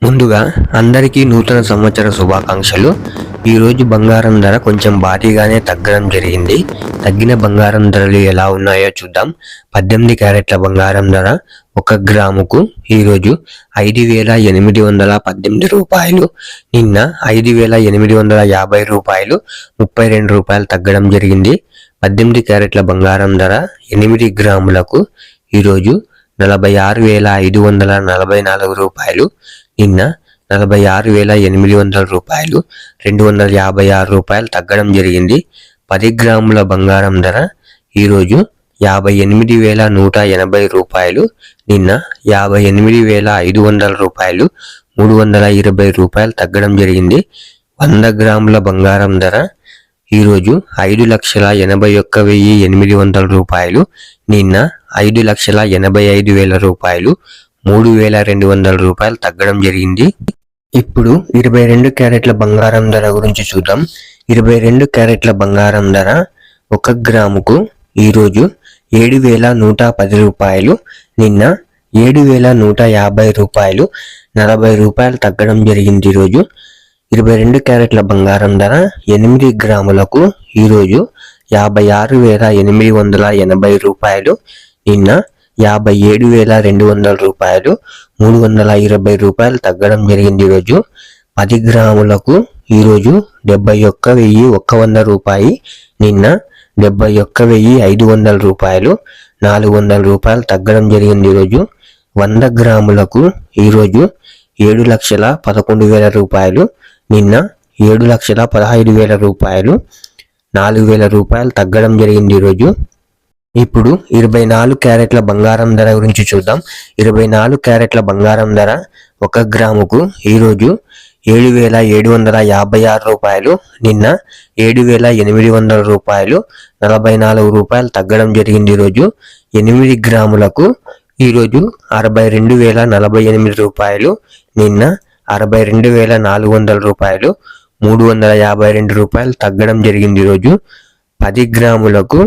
ముందుగా అందరికీ నూతన సంవత్సర శుభాకాంక్షలు. ఈరోజు బంగారం ధర కొంచెం భారీగానే తగ్గడం జరిగింది. తగ్గిన బంగారం ధరలు ఎలా ఉన్నాయో చూద్దాం. 18 క్యారెట్ల బంగారం ధర 1 గ్రాముకు ఈరోజు 5,818 రూపాయలు. నిన్న 5,850 రూపాయలు 32 రూపాయలు తగ్గడం జరిగింది. 18 క్యారెట్ల బంగారం ధర 8 గ్రాములకు ఈరోజు 46,544 రూపాయలు. నిన్న 46,800 రూపాయలు 256 రూపాయలు తగ్గడం జరిగింది. 10 గ్రాముల బంగారం ధర ఈరోజు 58,180 రూపాయలు. నిన్న 58,500 రూపాయలు 320 రూపాయలు తగ్గడం జరిగింది. 100 గ్రాముల బంగారం ధర ఈరోజు 5,81,800 రూపాయలు. నిన్న 5,85,000 రూపాయలు 3,200 రూపాయలు తగ్గడం జరిగింది. ఇప్పుడు 22 క్యారెట్ల బంగారం ధర గురించి చూద్దాం. 22 క్యారెట్ల బంగారం ధర 1 గ్రాముకు ఈరోజు 7,110 రూపాయలు. నిన్న 7,150 రూపాయలు 40 రూపాయలు తగ్గడం జరిగింది. ఈరోజు 22 క్యారెట్ల బంగారం ధర 8 గ్రాములకు ఈరోజు 56,880 రూపాయలు. నిన్న 57,200 రూపాయలు 320 రూపాయలు తగ్గడం జరిగింది. ఈరోజు 10 గ్రాములకు ఈరోజు 71,100 రూపాయి. నిన్న 71,500 రూపాయలు 400 రూపాయలు తగ్గడం జరిగింది. ఈరోజు 100 గ్రాములకు ఈరోజు 7,11,000 రూపాయలు. నిన్న 7,15,000 రూపాయలు 4,000 రూపాయలు తగ్గడం జరిగింది. ఈరోజు ఇప్పుడు 24 క్యారెట్ల బంగారం ధర గురించి చూద్దాం. 24 క్యారెట్ల బంగారం ధర 1 గ్రాముకు ఈరోజు 7,756 రూపాయలు. నిన్న 7,800 రూపాయలు 44 రూపాయలు తగ్గడం జరిగింది. ఈరోజు 8 గ్రాములకు ఈరోజు 62,048 రూపాయలు. నిన్న 62,400 రూపాయలు 352 రూపాయలు తగ్గడం జరిగింది. ఈరోజు 10 గ్రాములకు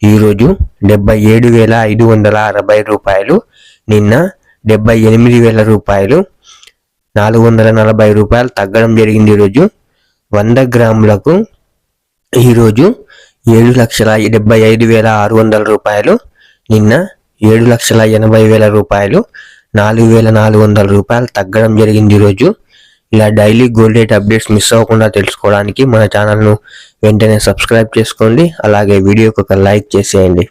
ఈరోజు 77,560 రూపాయలు. నిన్న 78,000 రూపాయలు 440 రూపాయలు తగ్గడం జరిగింది. ఈరోజు 100 గ్రాములకు ఈరోజు 7,75,600 రూపాయలు. నిన్న 7,80,000 రూపాయలు 4,400 రూపాయలు తగ్గడం జరిగింది. ఈరోజు ఇలా daily gold rate updates miss అవ్వకుండా తెలుసుకోవడానికి మన ఛానల్ను వెంటనే సబ్స్క్రైబ్ చేసుకోండి. అలాగే వీడియోకి ఒక లైక్ చేసేయండి.